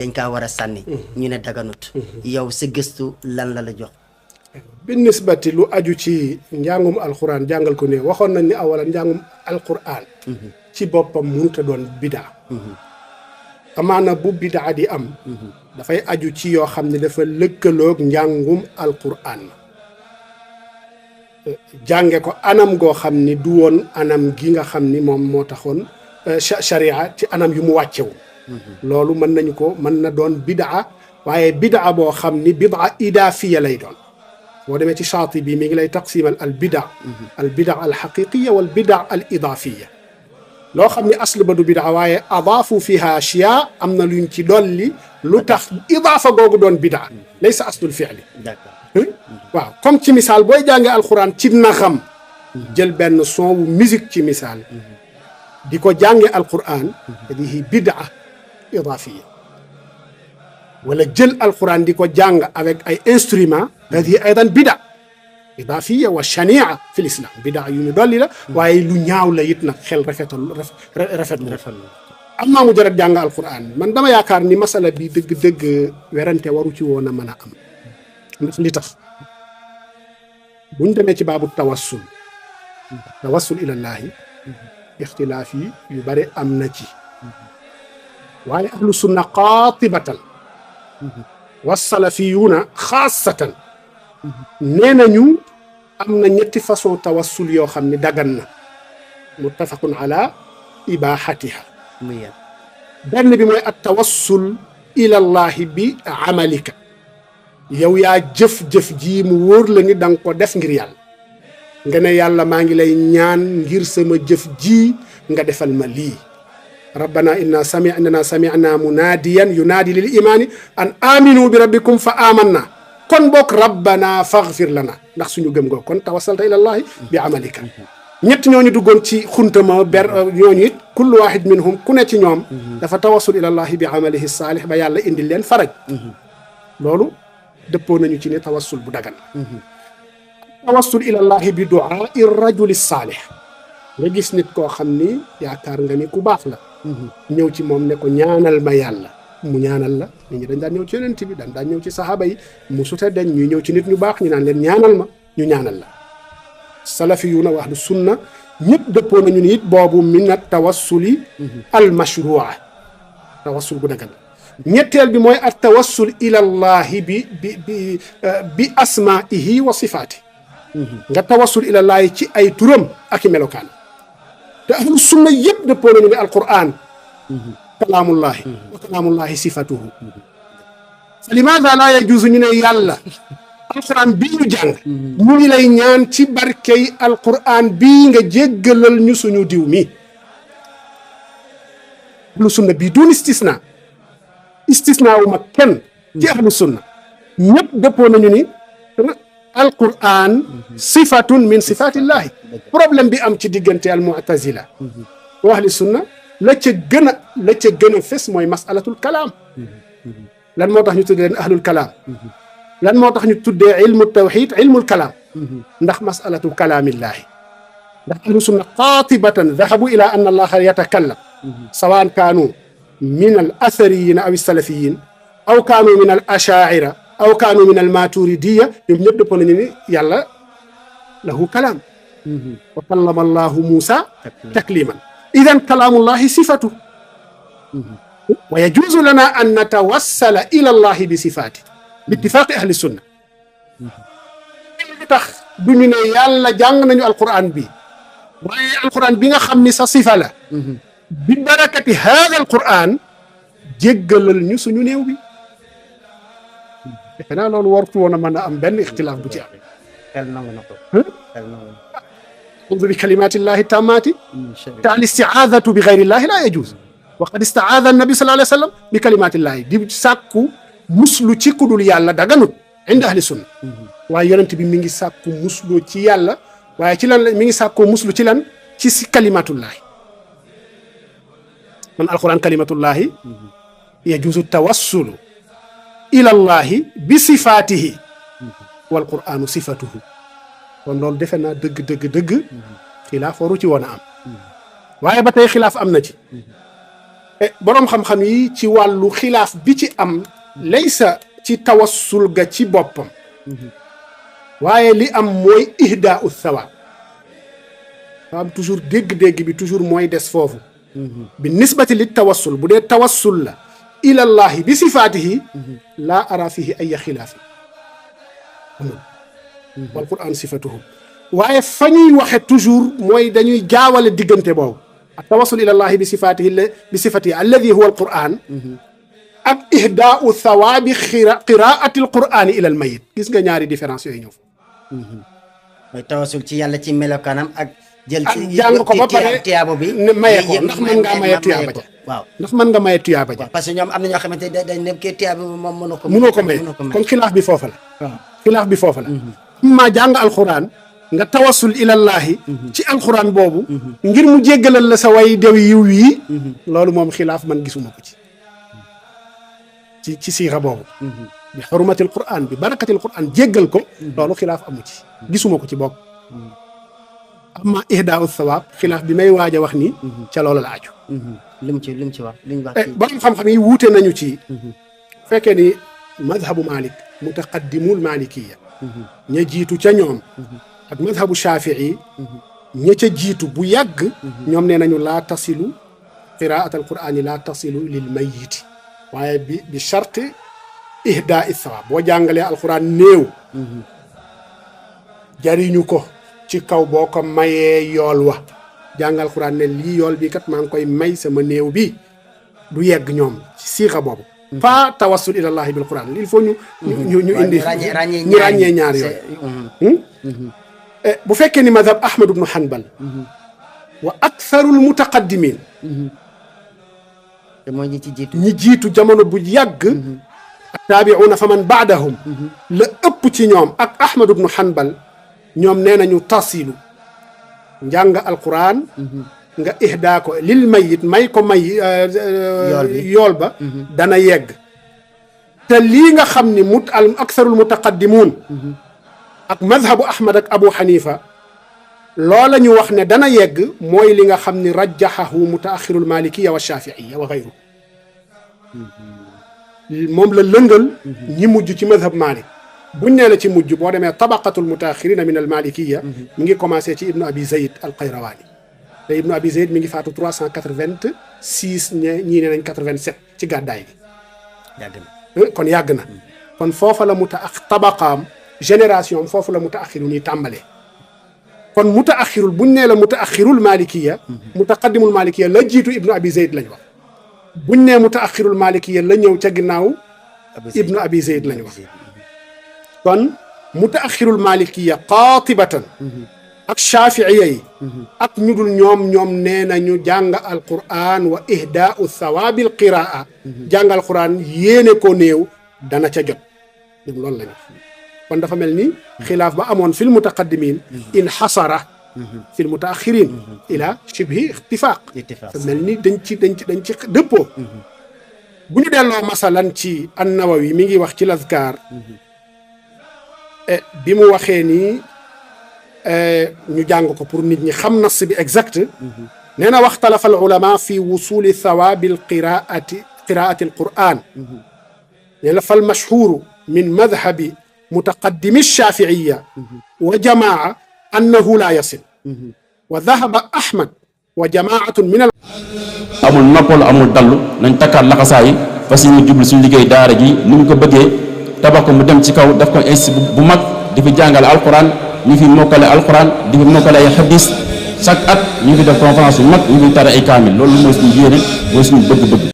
dañ kaa war a sànni ñu ne daganut yow sa gëstu lan la jox bi nisbati lu aju ci njàngum alquran jàngal ko ne waxoon nañ ni awalan njàngum alquran ci boppam mënut a doon bidaa amaana bu bidaa di am dafay aju ci yoo xam ne dafa lëkkaloog njàngum alquran jànge ko anam goo xam ni du woon anam gi nga xam ni moom moo taxoon sharia ci anam yu mu wàccewu loolu mën na doon bidaa waaye bidaa boo xam ni bidaa idaafiya lay doon boo demee ci Shaatibi mi ngi lay taqsimal al bidaa al xaqiqiya wal bidaa al idaafiya loo xam ni asl ba du bidaa waaye adaafu fiha ashyaa am na luñ ci dolli lu tax idaafa googu doon bidaa laysa aslul fi'li waaw comme ci misaal booy jàngee alquran ci naxam jël benn son wu musique ci misaal di ko jàngee alquran hadihi bidaa idaafiya wala jël alquran di ko jàng avec ay instruments hadihi aydan bidaa idaafiya wa shania fi lislam bidaa yu ñu dolli la waaye lu ñaaw la it nag xel rafetlu am naa mu jarat jàng alquran man dama yaakaar ni masala bi dëgg-dëgg werante waru ci woon a mën a am ndax li tax buñ demee ci baabu tawassul ilallaahi ixtilaaf yi yu bare am na ci waaye ahlu sunna qaatibatan wa salafiyuuna xaasatan nee nañu am na ñetti façon tawassul yoo xam ne dagan na muttafaqun ala ibahatiha benn bi mooy at tawassul ilallahi bi amalika yow yaa jëf-jëf ji mu wóor la ni da nga ko def ngir yàlla nga ne yàlla maa ngi lay ñaan ngir sama jëf ji nga defal ma lii rabbana inna sami'na munaadiyan yunaadi lil imaani an aminu bi rabbikum fa amanna kon bokk rabbana faghfir lana ndax suñu gëm ngoo kon tawassalta ilallahi bi amalika ñett ñooñu duggoon ci xuntama ñooñu it kullu wahid minhum ku ne ci ñoom dafa tawassul ilallahi bi amalihi saalih ba yàlla indil leen faraj loolu dëppoo nañu ci ne tawassul bu dagan tawassul ilallahi bi du'aa'i rajuli saalih nga gis nit koo xam ni yaakaar nga ni ku baax la ñëw ci moom ne ko ñaanal ma yàlla mu ñaanal la nit ñi dañ daan ñëw ci yonent bi dañ daan ñëw ci saxaaba yi mu sute dañ ñuy ñëw ci nit ñu baax ñu naan leen ñaanal ma ñu ñaanal la salafiyuuna wa ahlu sunna ñëpp dëppoo nañu ni it boobu min at tawassuli al mashrua tawassul bu dagan ñetteel bi mooy at tawassul ilallahi bi asmaihi wa sifaati nga tawassul ilallahi ci ay turam ak i melokaan te ahlu sunna yëpp dëppoo nañu ne alquran kalaamullahi wa kalaamullahi sifatuhu fa limaada laa yajuuzu ñu ne yàlla alquran bii ñu jàng ñu ngi lay ñaan ci barkey alquran bii nga jéggalal ñu suñu diw mi ahlu sunna bii duun istisna wu ma kenn ci ahlu sunna ñëpp dëppoo nañu ni alquran sifatun min sifatillahi problème bi am ci diggante al mu'tazila wa ahli sunna la ca gën a fes mooy masalatul kalaam lan moo tax ñu tuddee leen ahlul kalaam lan moo tax ñu tuddee ilmu tawxid ilmul kalaam ndax masalatu kalaamillahi ndax ahlu sunna qaatibatan dahabu ila anna allaha yatakallam sawaan kaanu min al athariyin aw salafiyin aw kaanu min al ashaira aw kaanu min al maturidiya ñoom ñëpp dëppoo nañu ni yàlla lahu kalaam wa kallama allahu Muusa takliman idan kalaamullahi sifatu wa yajuuzu lana an natawassala ila allahi bi sifaati bi ittifaaqi ahli sunna li tax du ñu ne yàlla jàng nañu alquran bi waaye alquran bi nga xam ni sa sifa la bi barakati haada alquran jéggalal ñu suñu néew bi defe naa loolu wartu woon a mën a am benn ixtilaaf bu ci am xel nangu na ko xel nangu audu bi kalimatillahi tammaati te al istiaadatu bi gayrillahi la yajuz wa qad istaada annabi sallallahu alayhi wa sallam bi kalimatillahi di sàkku muslu ci kudul yàlla daganut inda ahli sunna waaye yonent bi mi ngi sàkku muslu ci yàlla waaye ci lan mi ngi sàkkoo muslu ci lan ci si kalimatullahi man alquran kalimatullahi yajuzu tawassulu ila allahi bi sifaatihi wal quranu sifatuhu kon loolu defe naa dëgg xilaaf waru ci woon a am waaye ba tey xilaaf am na ci boroom xam-xam yi ci wàllu xilaaf bi ci am laysa ci tawassul ga ci boppam waaye li am mooy ihdaau thawaab am toujours dégg-dégg bi toujours mooy des foofu bi nisbati li tawassul bu dee tawassul la ilallahi bi sifaatihi laa ara fihi ay xilaafi wal quran sifatuhu waaye fa ñuy waxe toujours mooy dañuy jaawale diggante boobu ak tawassul ilallahi bi sifatihi alladi huwa al quran ak ihdaau thawaabi qiraati al qurani ila al mayit gis nga ñaari différence yooyu ñëw mooy tawassul ci yàlla ci melokaanam ak jël ci jàng ko ba pare tiyaabo bi maye ko ndax mën ngaa maye tuyaaba ja waaw ndax mën nga maye tuyaaba ja parce que ñoom am na ñoo xamante ne dañ ne kii tiyaaba bi moom mënoo ko maye kon xilaaf bi foofa la waaw xilaaf bi foofa la maa jàng alquran nga tawassul ilallahi ci alquran boobu ngir mu jéggalal la sa way dew yiw yi loolu moom xilaaf man gisuma ko ci siixa boobu bi xurmatil quran bi barakatil quran jéggal ko loolu xilaaf amu ci gisuma ko ci bokk amma ihdaau thawaab xilaaf bi may waaj a wax ni ca loolu la aju lim ci wax borom xam-xam yi wuute nañu ci fekkee ni madhabu malik mutaqaddimul malikiya ña jiitu ca ñoom ak madhabu shafii ña ca jiitu bu yàgg ñoom nee nañu laa tasilu qiraat al qurani laa tasilu lil mayiti waaye bi charte ihdaa thawaab boo jàngalee alquran néew jariñu ko ci kaw boo ko mayee yool wa jàngal alquran ne lii yool bi kat maa ngi koy may sama néew bi du yegg ñoom ci siixa boobu pas tawassul ilallahi bil quran il faut ñu indi ñu ràññee ñaar yooyu bu fekkee ni madhab ahmad ibnu hanbal wa aktharul mutaqaddimin te mooy ñi jiitu jamono bu yàgg taabiuuna fa man baadahum la ëpp ci ñoom ak ahmad ibnu hanbal ñoom nee nañu tasilu njàng alquran nga ihdaa ko lil mayit may ko may yool ba dana yegg te lii nga xam ni al aktharul mutaqaddimuun ak madhabu ahmad ak abu xanifa loola ñu wax ne dana yegg mooy li nga xam ni rajjaxahu mutaaxirul malikiya wa shafiiya wa gayru moom la lëngal ñi mujj ci madhab malik buñ nee la ci mujj boo demee tabaqatul mutaaxirina min al malikiya mi ngi commencé ci ibnu abi zayd al qayrawaani te ibnu abi zayd mi ngi faatu 386 ñii ne nañ 87 ci gàddaay gi kon yàgg na kon foofa la tabaqaam génération foofu la mutaaxiru nii tàmbalee kon mutaaxirul buñ nee la mutaaxirul malikiya mutaqaddimul malikiya la jiitu ibnu abi zayd lañ wax buñ nee mutaaxirul malikiya la ñëw ca ginnaaw ibnu abi zayd lañ wax kon mutaaxirul malikiya qaatibatan ak shaafiiya yi ak ñu dul ñoom nee nañu jàng alquran wa ihdaau thawaabil qiraa jàng alquran yéene ko néew dana ca jot ñoom loolu lañu kon dafa mel ni xilaaf ba amoon fil mutaqaddimin inxasara fil mutaaxirin ila shibhi ixtifaaq dafa mel ni dañ ci dëppoo bu ñu delloo masalan ci an-Nawawi mi ngi wax ci lazkaar bi mu waxee nii ñu jàng ko pour nit ñi xam nas bi exact nee na waxtalafa al ulama fi wusuli thawaabi al qiraati al quran nee na fal mashhuuru min madhabi mutaqaddimi shaafiiya wa jamaa annahu laa yasil wa dahaba ahmad wa jamaatun min al amul noppalu amul dallu nañ takkaat laxasaa yi fas yéene jublu suñu liggéey daara ji ni mu ko bëggee tabax ko mu dem ci kaw daf ko institut bu mag di fi jàngale alquran ñu fi mokkale alquran di fi mokkale ay xadis chaque at ñu fi def conférence bu mag ñu fi tare ay kaamil loolu mooy suñu yéene mooy suñu bëgg-bëgg